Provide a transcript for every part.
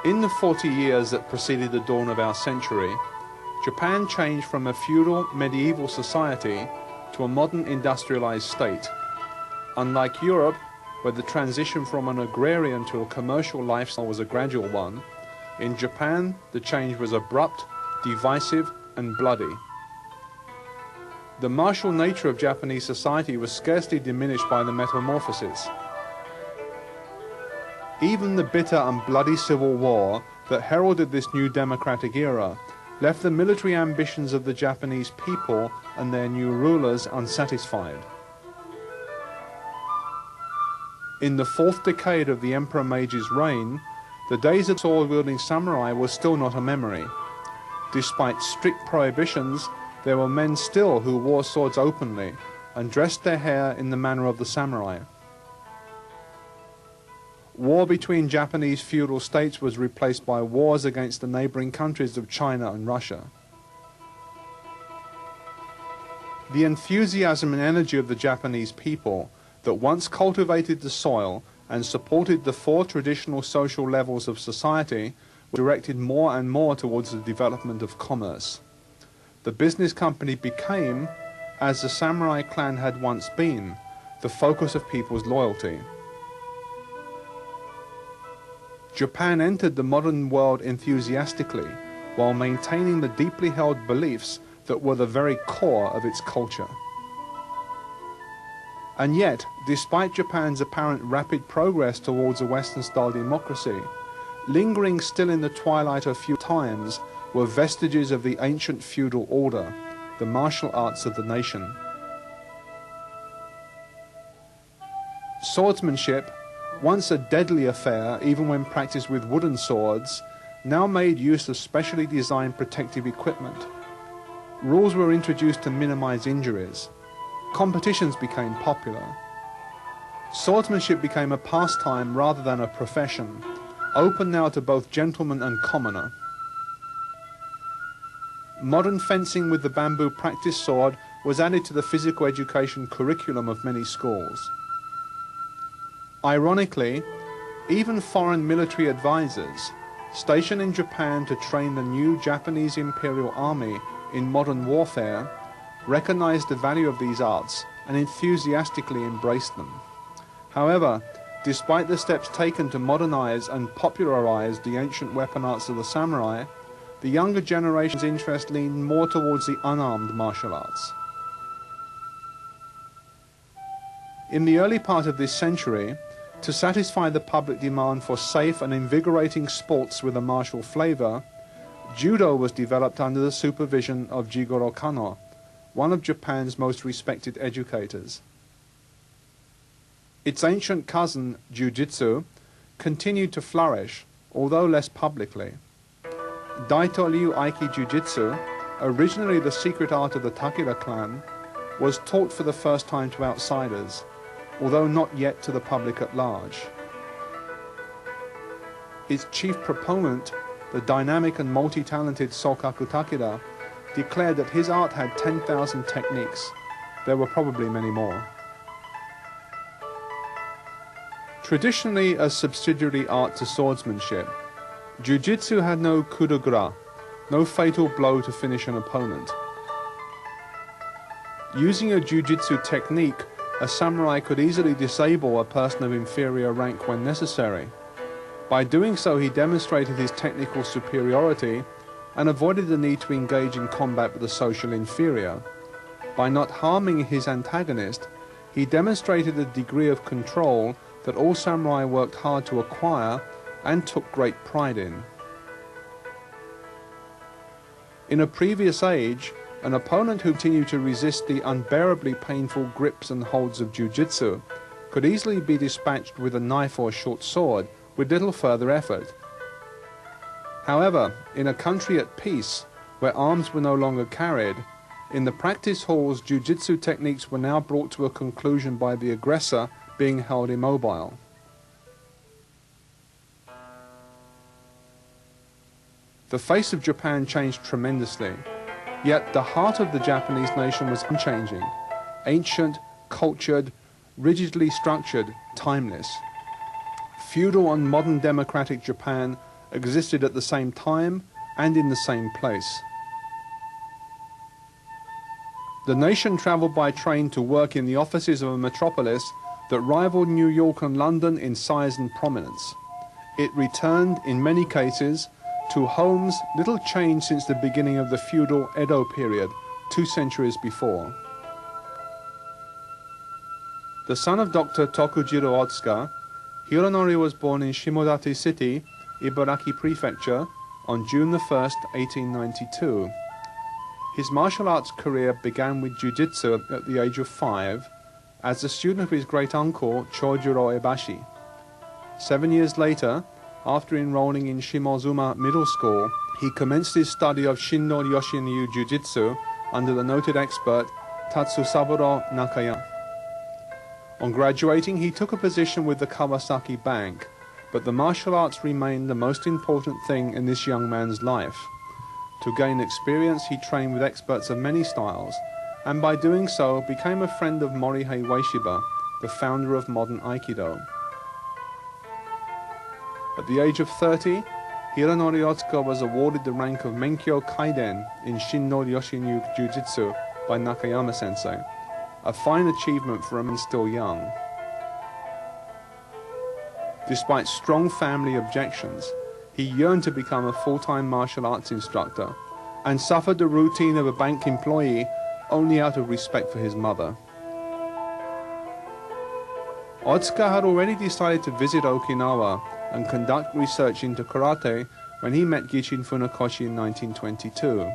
In the 40 years that preceded the dawn of our century, Japan changed from a feudal medieval society to a modern industrialized state. Unlike Europe, where the transition from an agrarian to a commercial lifestyle was a gradual one, in Japan the change was abrupt, divisive, and bloody. The martial nature of Japanese society was scarcely diminished by the metamorphosis. Even the bitter and bloody civil war that heralded this new democratic era left the military ambitions of the Japanese people and their new rulers unsatisfied. In the fourth decade of the Emperor Meiji's reign, the days of sword-wielding samurai were still not a memory. Despite strict prohibitions, there were men still who wore swords openly and dressed their hair in the manner of the samurai. War between Japanese feudal states was replaced by wars against the neighboring countries of China and Russia. The enthusiasm and energy of the Japanese people that once cultivated the soil and supported the four traditional social levels of society were directed more and more towards the development of commerce. The business company became, as the samurai clan had once been, the focus of people's loyalty. Japan entered the modern world enthusiastically while maintaining the deeply held beliefs that were the very core of its culture. And yet, despite Japan's apparent rapid progress towards a Western-style democracy, lingering still in the twilight of feudal times were vestiges of the ancient feudal order, the martial arts of the nation. Swordsmanship, once a deadly affair even when practiced with wooden swords, now made use of specially designed protective equipment. Rules were introduced to minimize injuries. Competitions became popular. Swordsmanship became a pastime rather than a profession, open now to both gentleman and commoner. Modern fencing with the bamboo practice sword was added to the physical education curriculum of many schools. Ironically, even foreign military advisors, stationed in Japan to train the new Japanese Imperial Army in modern warfare, recognized the value of these arts and enthusiastically embraced them. However, despite the steps taken to modernize and popularize the ancient weapon arts of the samurai, the younger generation's interest leaned more towards the unarmed martial arts. In the early part of this century, to satisfy the public demand for safe and invigorating sports with a martial flavor, judo was developed under the supervision of Jigoro Kano, one of Japan's most respected educators. Its ancient cousin, jiu-jitsu, continued to flourish, although less publicly. Daito Ryu Aiki Jiu-Jitsu, originally the secret art of the Takeda clan, was taught for the first time to outsiders, although not yet to the public at large. Its chief proponent, the dynamic and multi-talented Sokaku Takeda, declared that his art had 10,000 techniques. There were probably many more. Traditionally a subsidiary art to swordsmanship, jiu-jitsu had no coup de grace, no fatal blow to finish an opponent. Using a jiu-jitsu technique, a samurai could easily disable a person of inferior rank when necessary. By doing so, he demonstrated his technical superiority and avoided the need to engage in combat with a social inferior. By not harming his antagonist, he demonstrated a degree of control that all samurai worked hard to acquire and took great pride in. In a previous age, an opponent who continued to resist the unbearably painful grips and holds of jiu-jitsu could easily be dispatched with a knife or short sword with little further effort. However, in a country at peace, where arms were no longer carried, in the practice halls jiu-jitsu techniques were now brought to a conclusion by the aggressor being held immobile. The face of Japan changed tremendously. Yet the heart of the Japanese nation was unchanging, ancient, cultured, rigidly structured, timeless. Feudal and modern democratic Japan existed at the same time and in the same place. The nation travelled by train to work in the offices of a metropolis that rivaled New York and London in size and prominence. It returned, in many cases, to homes little changed since the beginning of the feudal Edo period, 2 centuries before. The son of Dr. Tokujiro Otsuka, Hironori was born in Shimodate City, Ibaraki Prefecture, on June 1, 1892. His martial arts career began with jiu-jitsu at the age of 5, as a student of his great-uncle Chojuro Ebashi. 7 years later, after enrolling in Shimozuma Middle School, he commenced his study of Shinno Yoshin-ryu Jiu-Jitsu under the noted expert Tatsusaburo Nakaya. On graduating, he took a position with the Kawasaki Bank, but the martial arts remained the most important thing in this young man's life. To gain experience, he trained with experts of many styles, and by doing so became a friend of Morihei Ueshiba, the founder of modern Aikido. At the age of 30, Hironori Otsuka was awarded the rank of Menkyo Kaiden in Shinno Yoshin-ryu Jiu-Jitsu by Nakayama Sensei, a fine achievement for a man still young. Despite strong family objections, he yearned to become a full-time martial arts instructor and suffered the routine of a bank employee only out of respect for his mother. Otsuka had already decided to visit Okinawa and conduct research into karate when he met Gichin Funakoshi in 1922.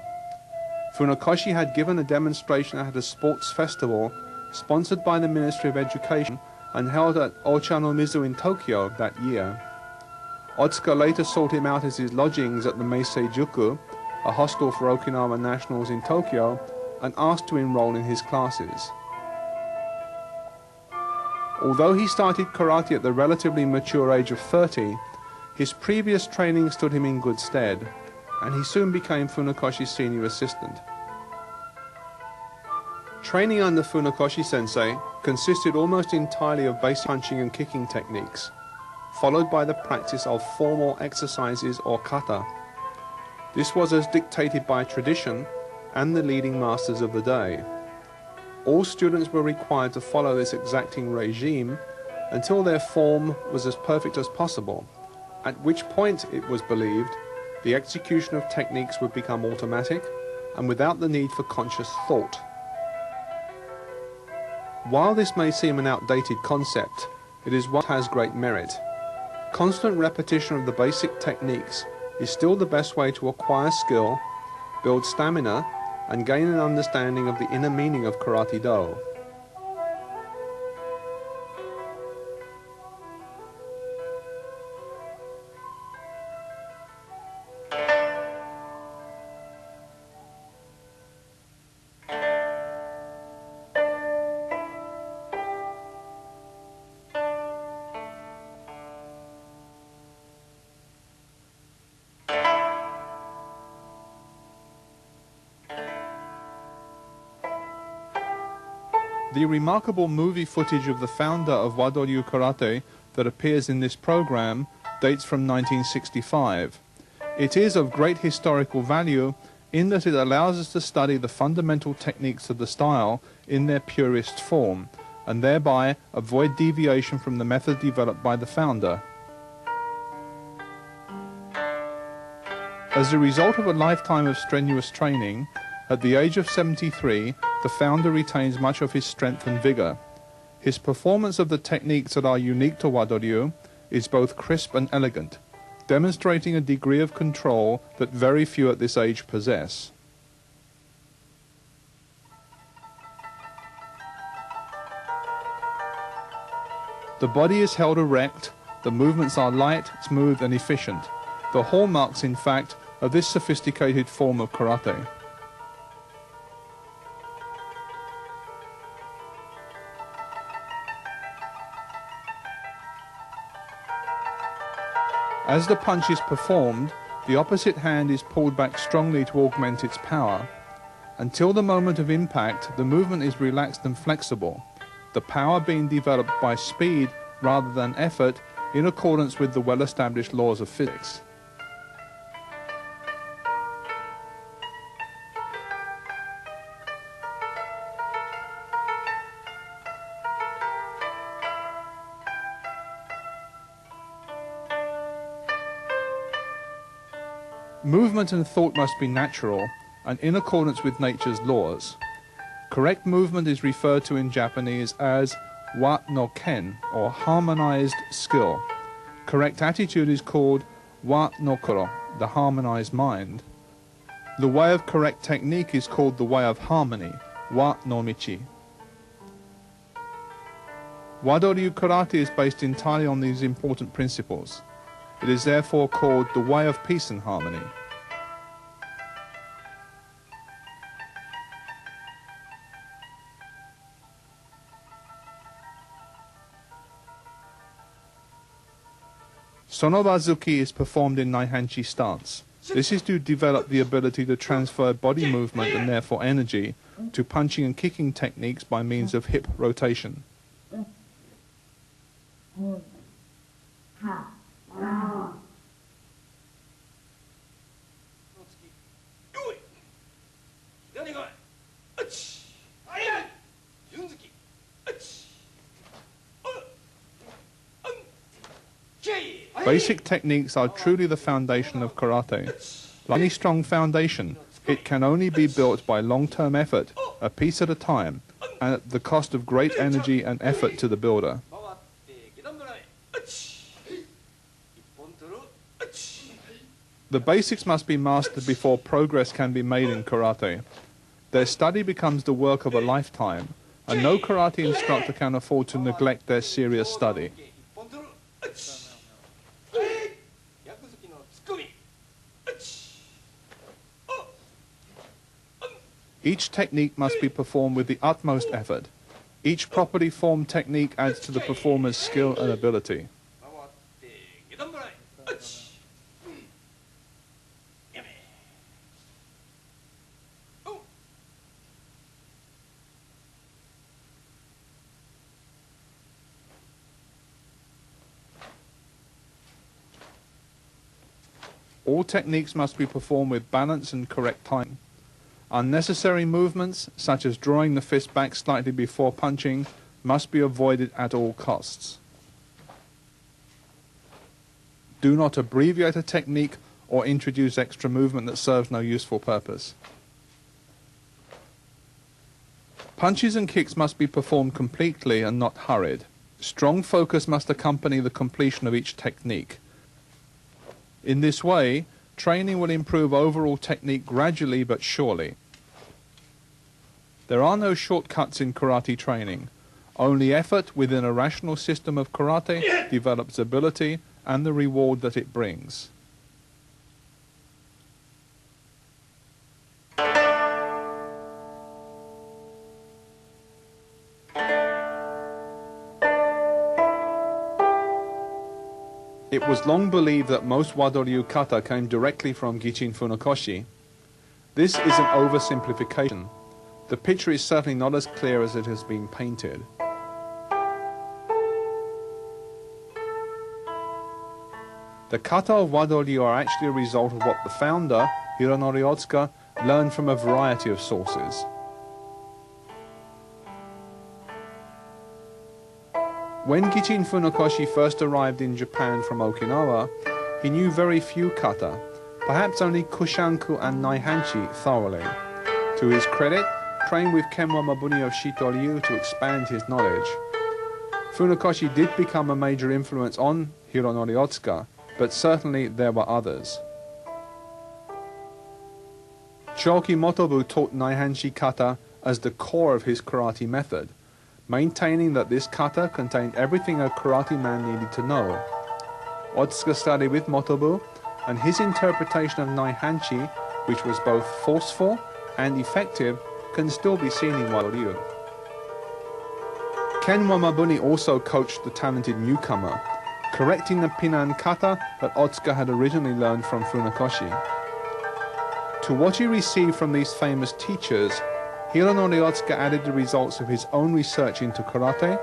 Funakoshi had given a demonstration at a sports festival sponsored by the Ministry of Education and held at Ochanomizu in Tokyo that year. Otsuka later sought him out as his lodgings at the Meisei Juku, a hostel for Okinawa nationals in Tokyo, and asked to enroll in his classes. Although he started karate at the relatively mature age of 30, his previous training stood him in good stead, and he soon became Funakoshi's senior assistant. Training under Funakoshi sensei consisted almost entirely of basic punching and kicking techniques, followed by the practice of formal exercises or kata. This was as dictated by tradition and the leading masters of the day. All students were required to follow this exacting regime until their form was as perfect as possible, at which point, it was believed, the execution of techniques would become automatic and without the need for conscious thought. While this may seem an outdated concept, it is one that has great merit. Constant repetition of the basic techniques is still the best way to acquire skill, build stamina, and gain an understanding of the inner meaning of Karate-Do. The remarkable movie footage of the founder of Wado Ryu Karate that appears in this program dates from 1965. It is of great historical value in that it allows us to study the fundamental techniques of the style in their purest form, and thereby avoid deviation from the method developed by the founder. As a result of a lifetime of strenuous training, at the age of 73, the founder retains much of his strength and vigor. His performance of the techniques that are unique to Wado Ryu is both crisp and elegant, demonstrating a degree of control that very few at this age possess. The body is held erect, the movements are light, smooth and efficient, the hallmarks, in fact, of this sophisticated form of karate. As the punch is performed, the opposite hand is pulled back strongly to augment its power. Until the moment of impact, the movement is relaxed and flexible, the power being developed by speed rather than effort in accordance with the well-established laws of physics. Movement and thought must be natural and in accordance with nature's laws. Correct movement is referred to in Japanese as wa no ken, or harmonized skill. Correct attitude is called wa no koro, the harmonized mind. The way of correct technique is called the way of harmony, wa no michi. Wado-ryu karate is based entirely on these important principles. It is therefore called the way of peace and harmony. Sonobazuki is performed in Naihanchi stance. This is to develop the ability to transfer body movement and therefore energy to punching and kicking techniques by means of hip rotation. Basic techniques are truly the foundation of karate. Like any strong foundation, it can only be built by long-term effort, a piece at a time, and at the cost of great energy and effort to the builder. The basics must be mastered before progress can be made in karate. Their study becomes the work of a lifetime, and no karate instructor can afford to neglect their serious study. Each technique must be performed with the utmost effort. Each properly formed technique adds to the performer's skill and ability. All techniques must be performed with balance and correct timing. Unnecessary movements, such as drawing the fist back slightly before punching, must be avoided at all costs. Do not abbreviate a technique or introduce extra movement that serves no useful purpose. Punches and kicks must be performed completely and not hurried. Strong focus must accompany the completion of each technique. In this way, training will improve overall technique gradually but surely. There are no shortcuts in karate training. Only effort within a rational system of karate develops ability and the reward that it brings. It was long believed that most Wado-ryu kata came directly from Gichin Funakoshi. This is an oversimplification. The picture is certainly not as clear as it has been painted. The kata of Wado-ryu are actually a result of what the founder, Hironori Otsuka, learned from a variety of sources. When Gichin Funakoshi first arrived in Japan from Okinawa, he knew very few kata, perhaps only Kushanku and Naihanchi thoroughly. To his credit, trained with Kenwa Mabuni of Shito-ryu to expand his knowledge. Funakoshi did become a major influence on Hironori Otsuka, but certainly there were others. Choki Motobu taught Naihanchi kata as the core of his karate method, maintaining that this kata contained everything a karate man needed to know. Otsuka studied with Motobu, and his interpretation of Naihanchi, which was both forceful and effective, can still be seen in Wado-ryu. Kenwa Mabuni also coached the talented newcomer, correcting the Pinan kata that Otsuka had originally learned from Funakoshi. To what he received from these famous teachers, Hironori Otsuka added the results of his own research into karate,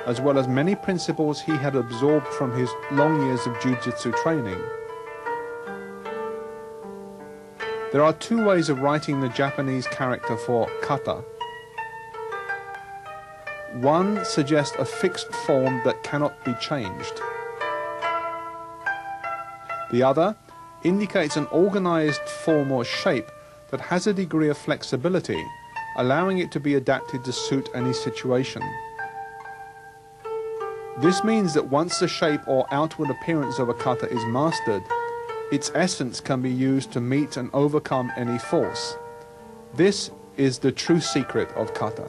as well as many principles he had absorbed from his long years of jujitsu training. There are two ways of writing the Japanese character for kata. One suggests a fixed form that cannot be changed. The other indicates an organized form or shape that has a degree of flexibility, allowing it to be adapted to suit any situation. This means that once the shape or outward appearance of a kata is mastered, its essence can be used to meet and overcome any force. This is the true secret of kata.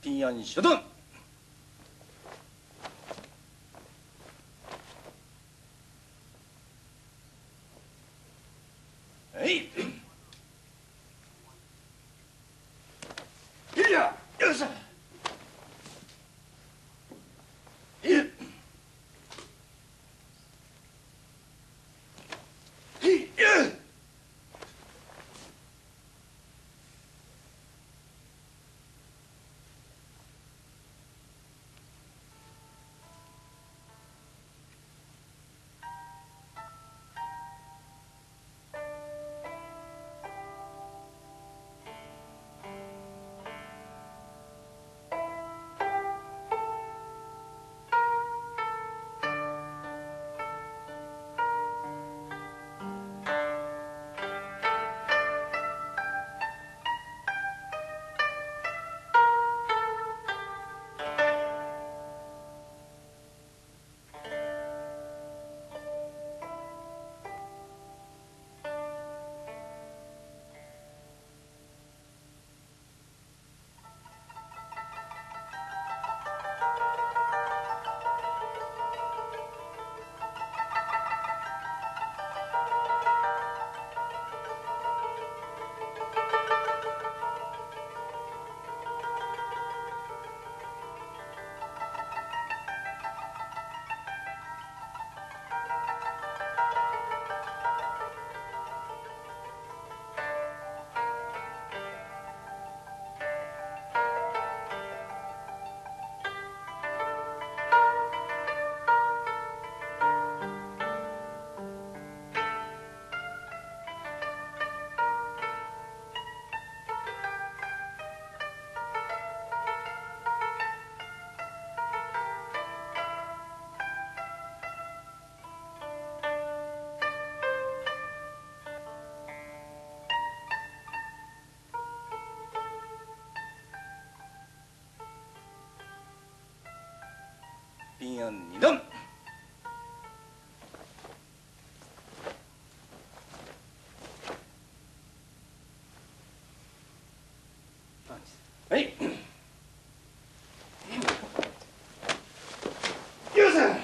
平安初段。はい。いや、よっしゃ。いや。平安二段。はい。よっしゃ。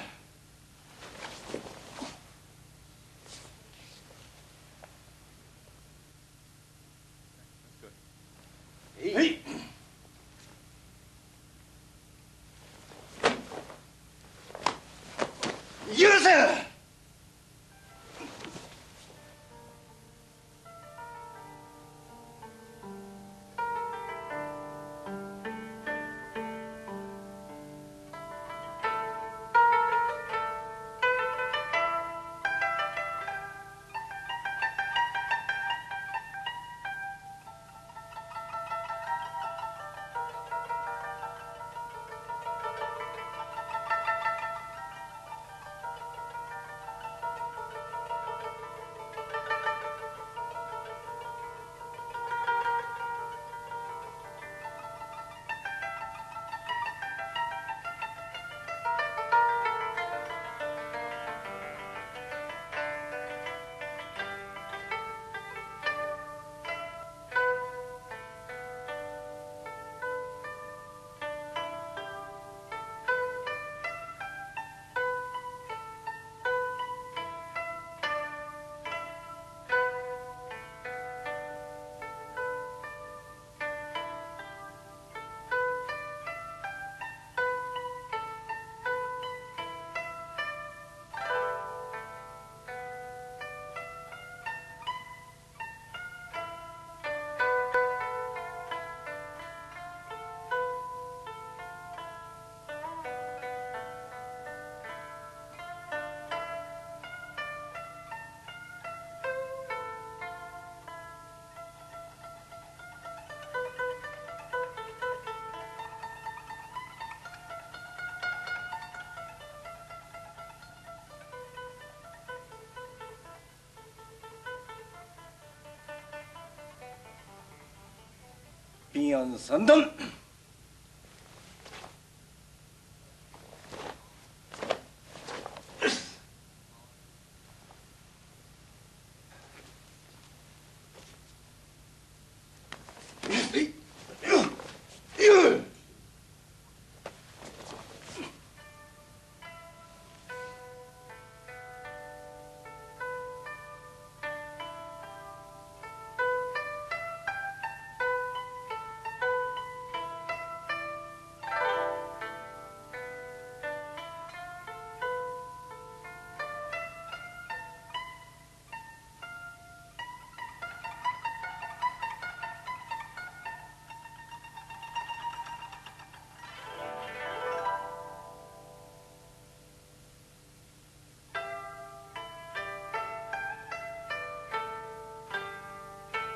平安三段。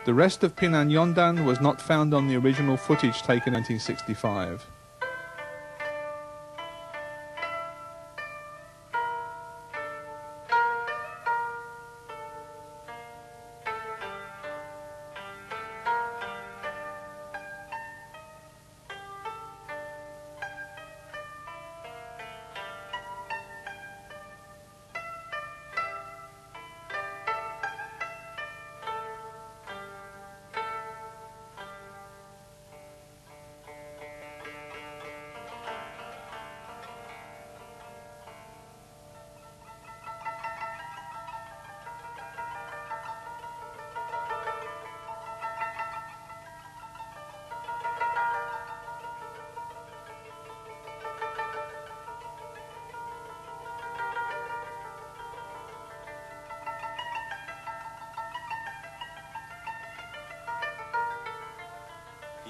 The rest of Pinan Yondan was not found on the original footage taken in 1965.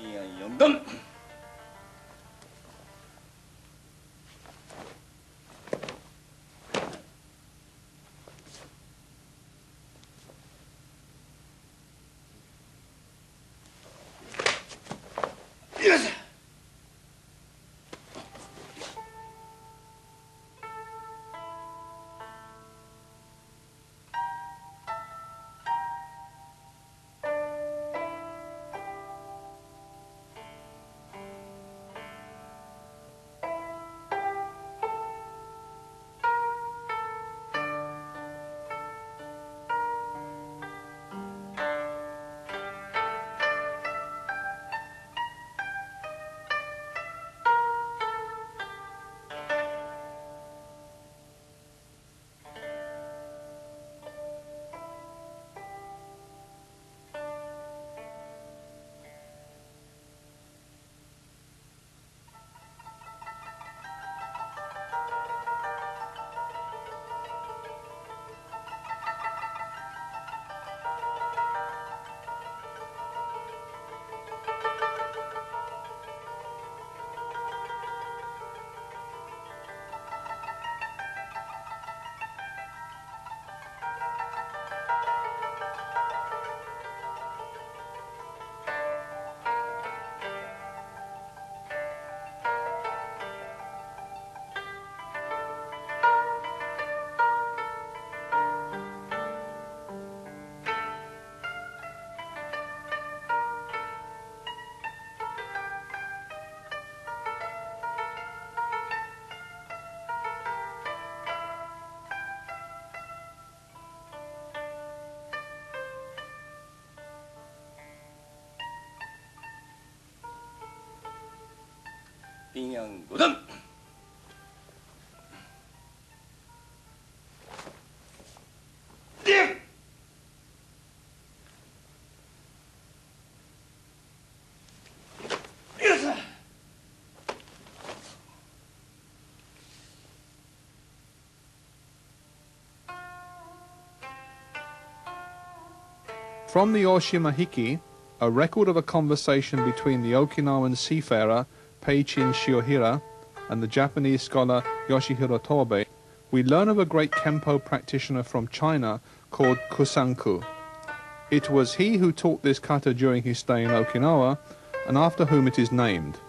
平安四段。よいしょ。 빙양고등. From the Oshima Hiki, a record of a conversation between the Okinawan seafarer Peichin Shiohira and the Japanese scholar Yoshihiro Tobe, we learn of a great Kempo practitioner from China called Kusanku. It was he who taught this kata during his stay in Okinawa, and after whom it is named.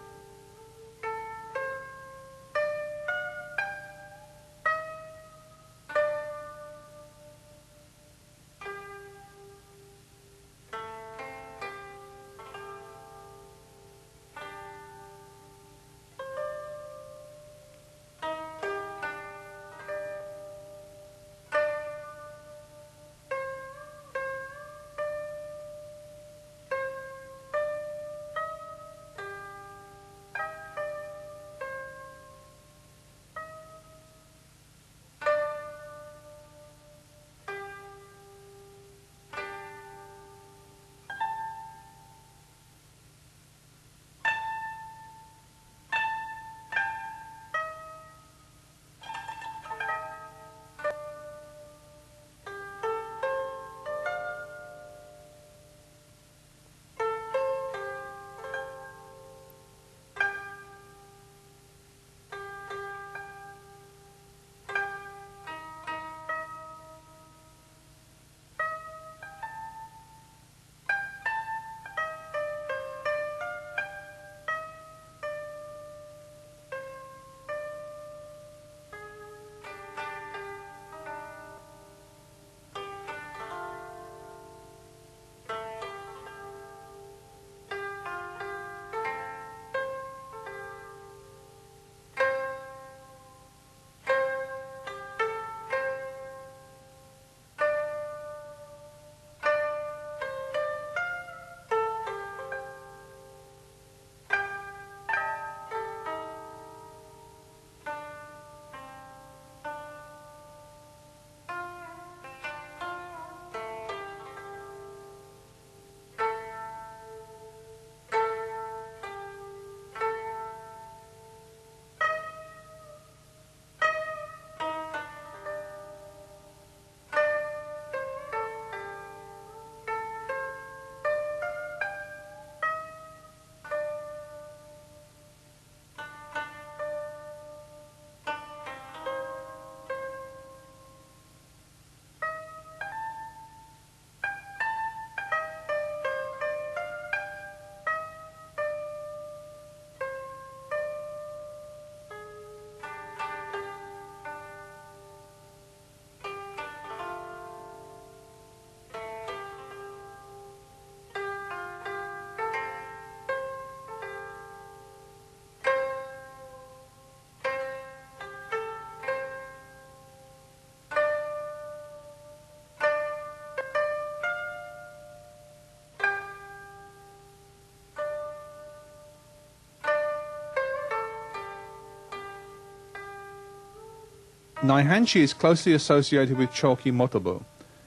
Naihanchi is closely associated with Choki Motobu.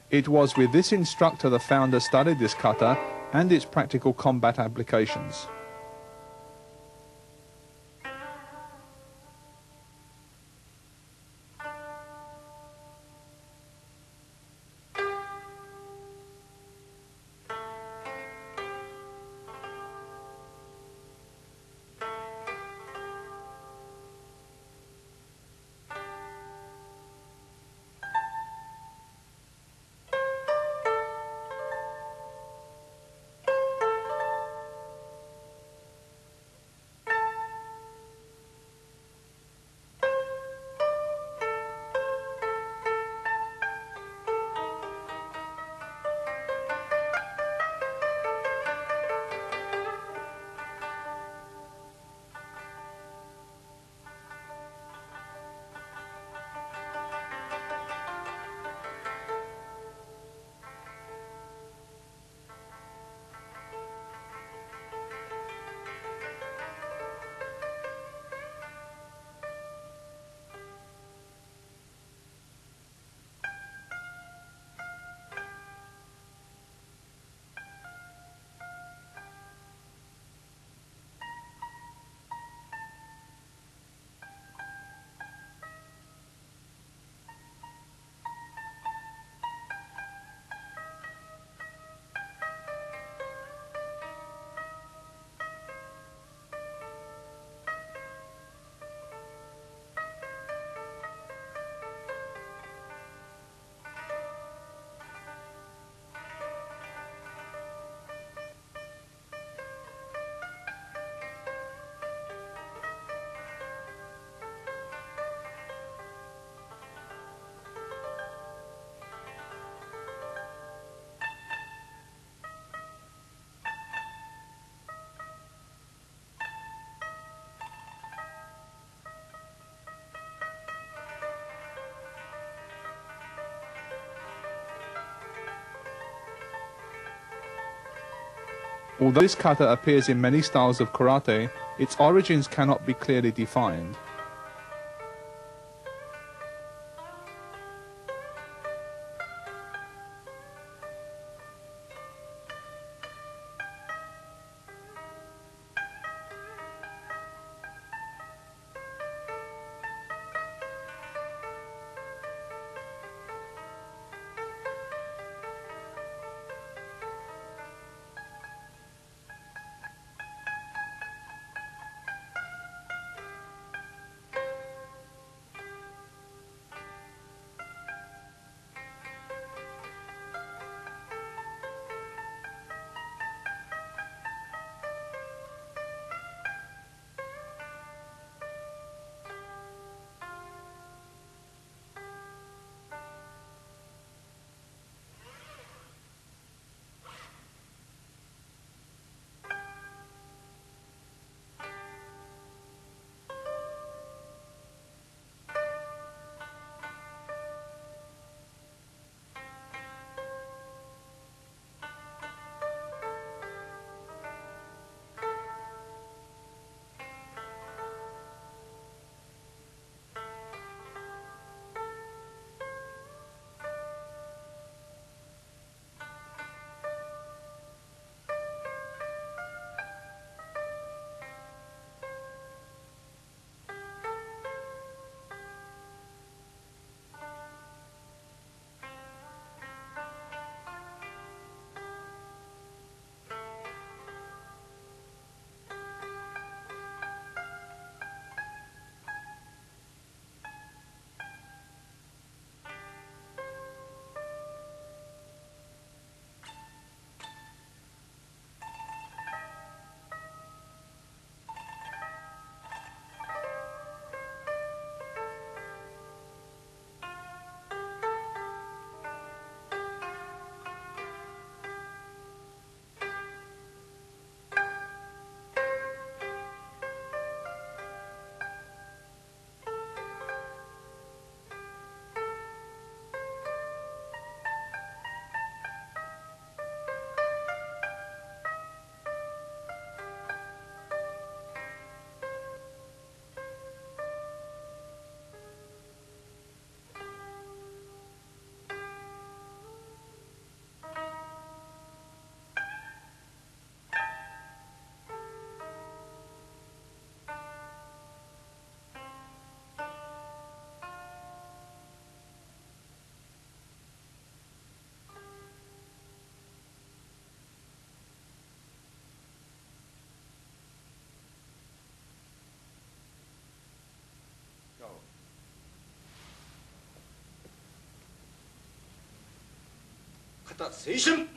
It was with this instructor the founder studied this kata and its practical combat applications. Although this kata appears in many styles of karate, its origins cannot be clearly defined. kata seishun.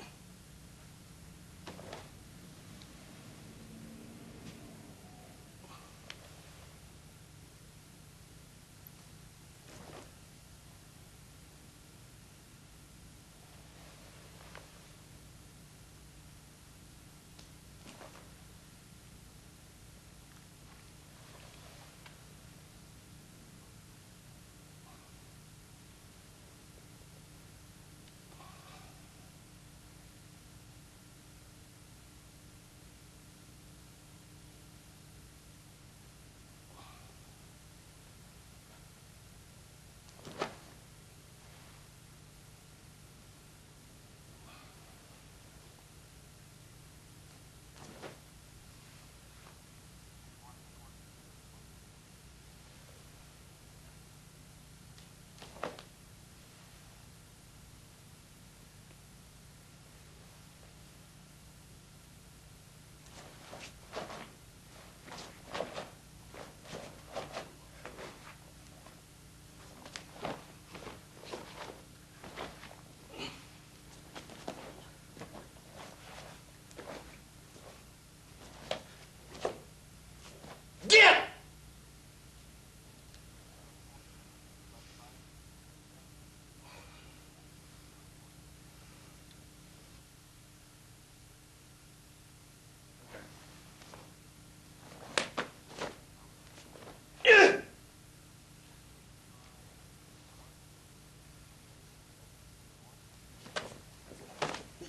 Get!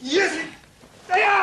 Yes! There!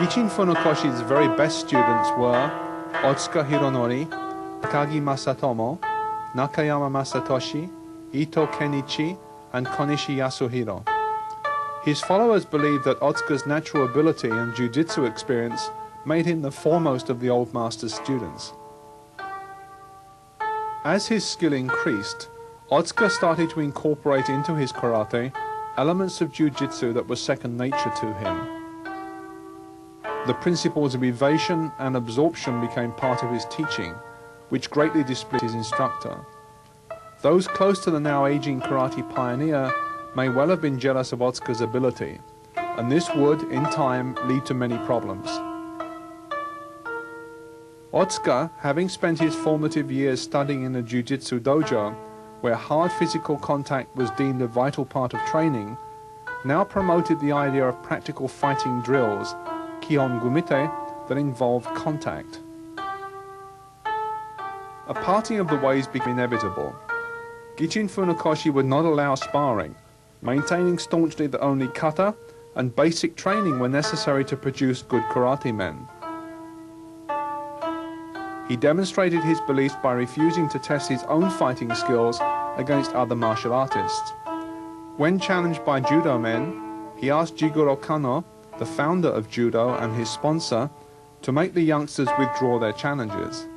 Gichin Funakoshi's very best students were Otsuka Hironori, Takagi Masatomo, Nakayama Masatoshi, Ito Kenichi, and Konishi Yasuhiro. His followers believed that Otsuka's natural ability and jiu-jitsu experience made him the foremost of the old master's students. As his skill increased, Otsuka started to incorporate into his karate elements of jiu-jitsu that were second nature to him. The principles of evasion and absorption became part of his teaching, which greatly displeased his instructor. Those close to the now aging karate pioneer may well have been jealous of Otsuka's ability, and this would, in time, lead to many problems. Otsuka, having spent his formative years studying in a jiu-jitsu dojo, where hard physical contact was deemed a vital part of training, now promoted the idea of practical fighting drills, Kihon Gumite, that involved contact. A parting of the ways became inevitable. Gichin Funakoshi would not allow sparring, maintaining staunchly that only kata and basic training were necessary to produce good karate men. He demonstrated his beliefs by refusing to test his own fighting skills against other martial artists. When challenged by judo men, he asked Jigoro Kano, the founder of judo and his sponsor, to make the youngsters withdraw their challenges.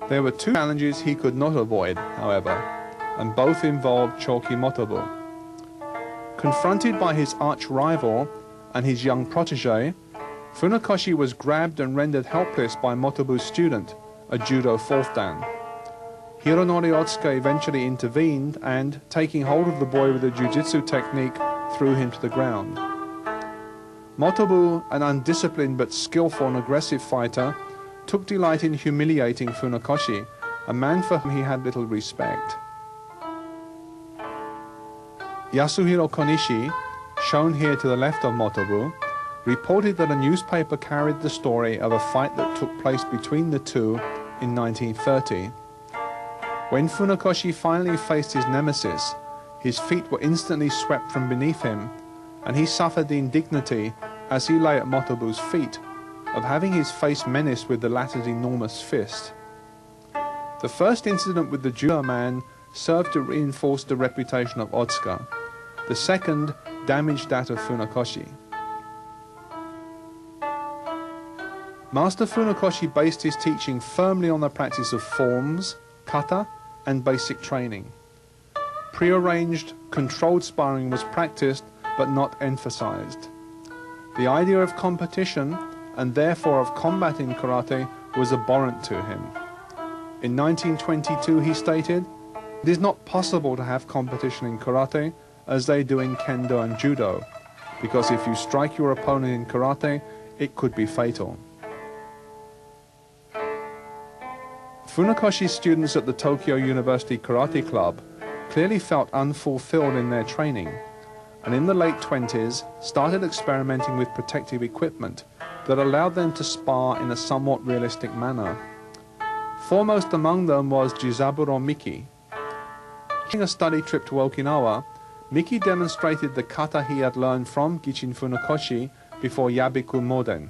There were two challenges he could not avoid, however, and both involved Choki Motobu. Confronted by his arch-rival and his young protege, Funakoshi was grabbed and rendered helpless by Motobu's student, a judo fourth dan. Hironori Otsuka eventually intervened and, taking hold of the boy with a jiu-jitsu technique, threw him to the ground. Motobu, an undisciplined but skillful and aggressive fighter, took delight in humiliating Funakoshi, a man for whom he had little respect. Yasuhiro Konishi, shown here to the left of Motobu, reported that a newspaper carried the story of a fight that took place between the two in 1930. When Funakoshi finally faced his nemesis, his feet were instantly swept from beneath him, and he suffered the indignity, as he lay at Motobu's feet, of having his face menaced with the latter's enormous fist. The first incident with the judo man served to reinforce the reputation of Otsuka. The second damaged that of Funakoshi. Master Funakoshi based his teaching firmly on the practice of forms, kata, and basic training. Prearranged, controlled sparring was practiced but not emphasized. The idea of competition, and therefore of combat in karate, was abhorrent to him. In 1922 he stated, "It is not possible to have competition in karate as they do in kendo and judo, because if you strike your opponent in karate, it could be fatal." Funakoshi's students at the Tokyo University Karate Club clearly felt unfulfilled in their training, and in the late 20s started experimenting with protective equipment that allowed them to spar in a somewhat realistic manner. Foremost among them was Jizaburo Miki. During a study trip to Okinawa, Miki demonstrated the kata he had learned from Gichin Funakoshi before Yabiku Moden,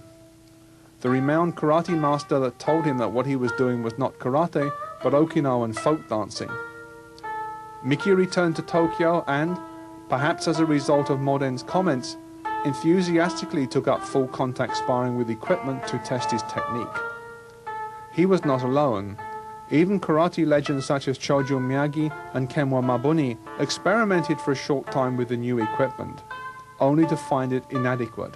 the renowned karate master that told him that what he was doing was not karate, but Okinawan folk dancing. Miki returned to Tokyo and, perhaps as a result of Moden's comments, enthusiastically took up full contact sparring with equipment to test his technique. He was not alone. Even karate legends such as Chojo Miyagi and Kenwa Mabuni experimented for a short time with the new equipment, only to find it inadequate.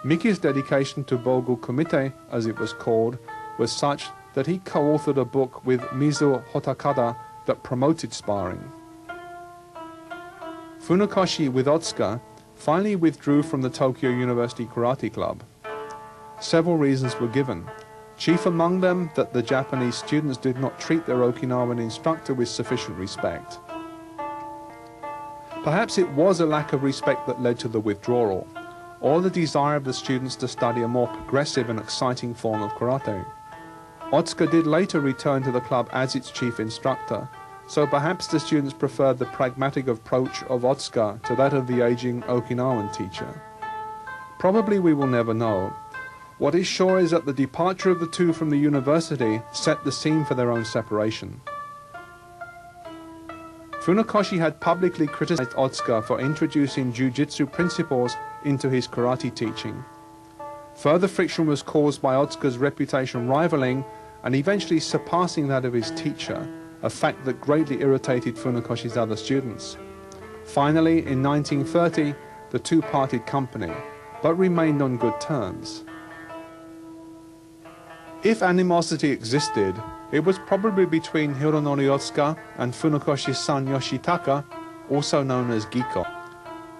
Miki's dedication to Bogu Kumite, as it was called, was such that he co-authored a book with Mizu Hotakada that promoted sparring. Funakoshi, with Otsuka, finally withdrew from the Tokyo University Karate Club. Several reasons were given, chief among them that the Japanese students did not treat their Okinawan instructor with sufficient respect. Perhaps it was a lack of respect that led to the withdrawal, or the desire of the students to study a more progressive and exciting form of karate. Otsuka did later return to the club as its chief instructor, so perhaps the students preferred the pragmatic approach of Otsuka to that of the aging Okinawan teacher. Probably we will never know. What is sure is that the departure of the two from the university set the scene for their own separation. Funakoshi had publicly criticized Otsuka for introducing jiu-jitsu principles into his karate teaching. Further friction was caused by Otsuka's reputation rivaling and eventually surpassing that of his teacher, a fact that greatly irritated Funakoshi's other students. Finally, in 1930, the two parted company, but remained on good terms. If animosity existed, it was probably between Hironori Otsuka and Funakoshi's son Yoshitaka, also known as Giko.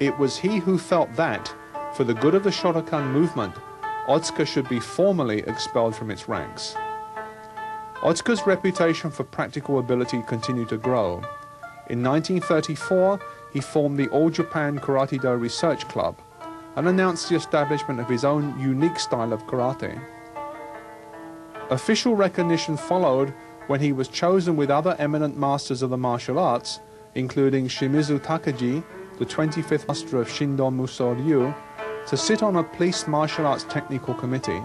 It was he who felt that, for the good of the Shotokan movement, Otsuka should be formally expelled from its ranks. Otsuka's reputation for practical ability continued to grow. In 1934, he formed the All Japan Karate Do Research Club and announced the establishment of his own unique style of karate. Official recognition followed when he was chosen with other eminent masters of the martial arts, including Shimizu Takagi, the 25th master of Shindo Muso Ryu, to sit on a police martial arts technical committee.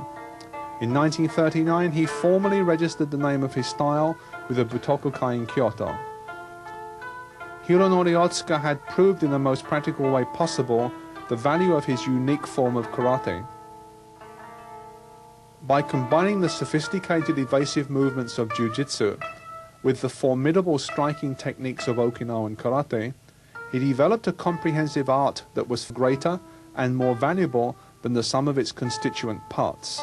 In 1939, he formally registered the name of his style with the Butokukai in Kyoto. Hironori Otsuka had proved in the most practical way possible the value of his unique form of karate. By combining the sophisticated evasive movements of jiu-jitsu with the formidable striking techniques of Okinawan karate, he developed a comprehensive art that was greater and more valuable than the sum of its constituent parts.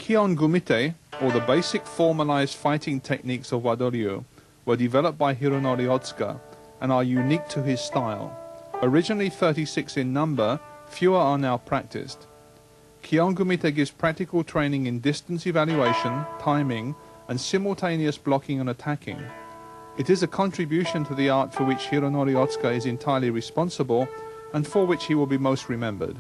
Kion Gumite, or the basic formalized fighting techniques of Wado Ryu, were developed by Hironori Otsuka and are unique to his style. Originally 36 in number, fewer are now practiced. Kion Gumite gives practical training in distance evaluation, timing, and simultaneous blocking and attacking. It is a contribution to the art for which Hironori Otsuka is entirely responsible and for which he will be most remembered.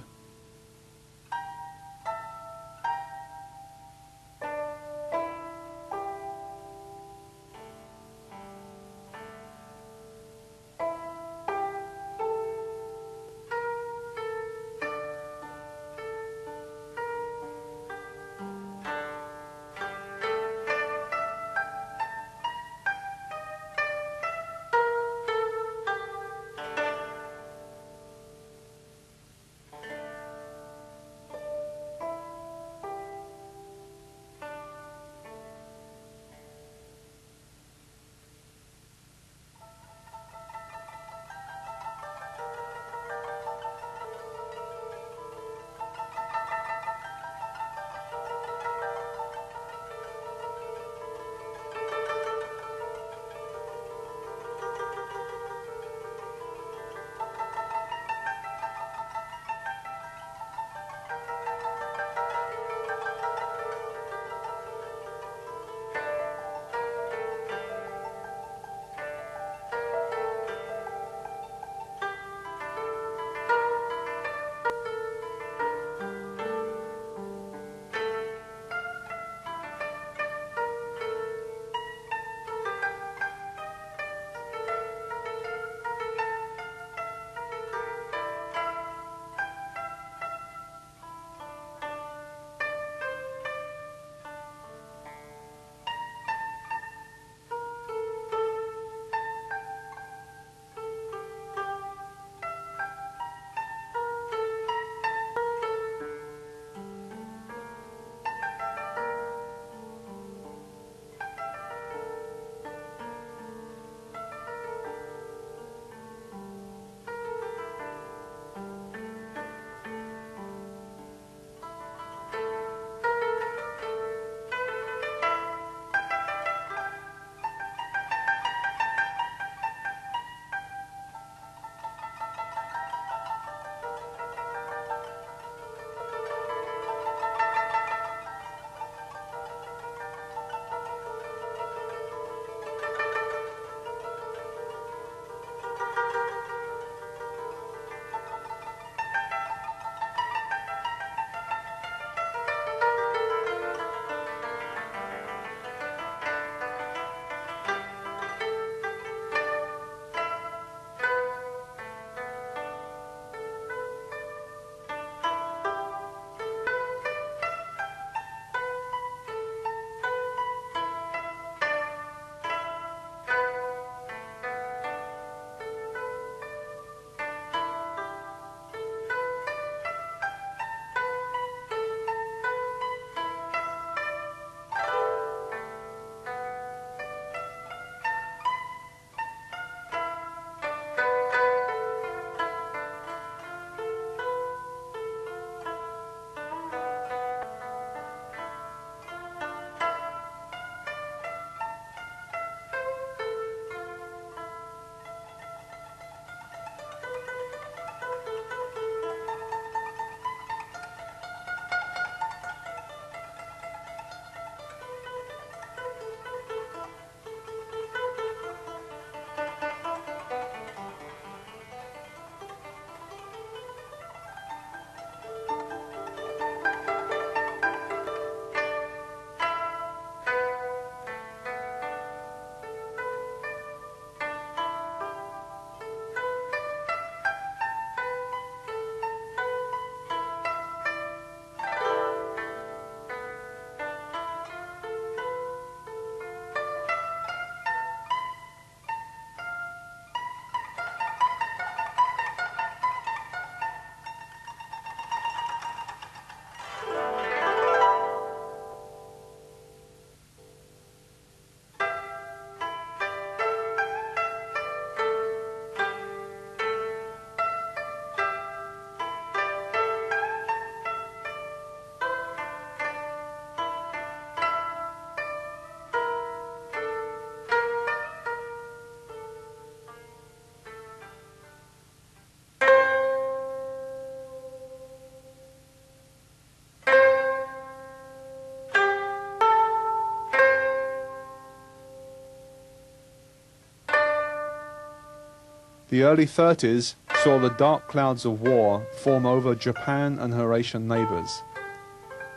The early 30s saw the dark clouds of war form over Japan and her Asian neighbors.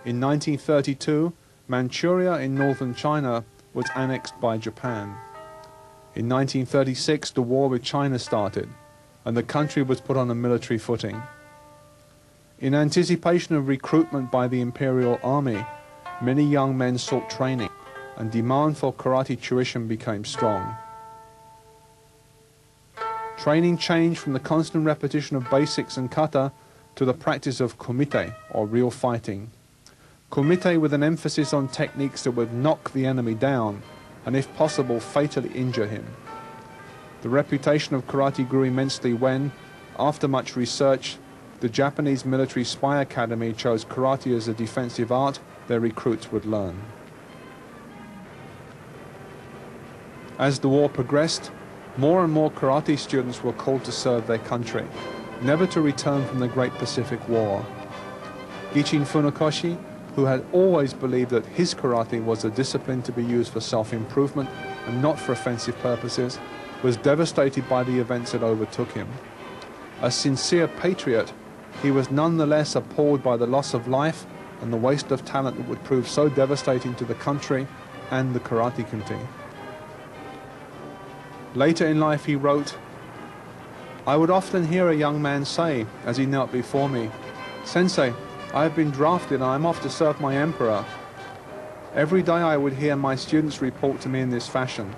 In 1932, Manchuria in northern China was annexed by Japan. In 1936, the war with China started, and the country was put on a military footing. In anticipation of recruitment by the Imperial Army, many young men sought training, and demand for karate tuition became strong. Training changed from the constant repetition of basics and kata to the practice of kumite, or real fighting. Kumite with an emphasis on techniques that would knock the enemy down, and if possible, fatally injure him. The reputation of karate grew immensely when, after much research, the Japanese military spy academy chose karate as a defensive art their recruits would learn. As the war progressed, more and more karate students were called to serve their country, never to return from the Great Pacific War. Gichin Funakoshi, who had always believed that his karate was a discipline to be used for self-improvement and not for offensive purposes, was devastated by the events that overtook him. A sincere patriot, he was nonetheless appalled by the loss of life and the waste of talent that would prove so devastating to the country and the karate community. Later in life he wrote, "I would often hear a young man say, as he knelt before me, 'Sensei, I have been drafted and I am off to serve my emperor.' Every day I would hear my students report to me in this fashion.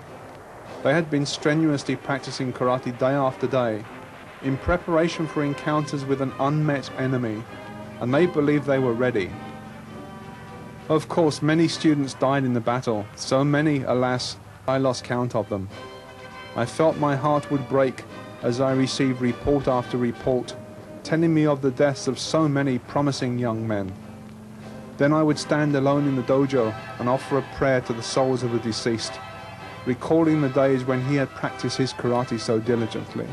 They had been strenuously practicing karate day after day, in preparation for encounters with an unmet enemy, and they believed they were ready. Of course, many students died in the battle, so many, alas, I lost count of them. I felt my heart would break as I received report after report, telling me of the deaths of so many promising young men. Then I would stand alone in the dojo and offer a prayer to the souls of the deceased, recalling the days when he had practiced his karate so diligently.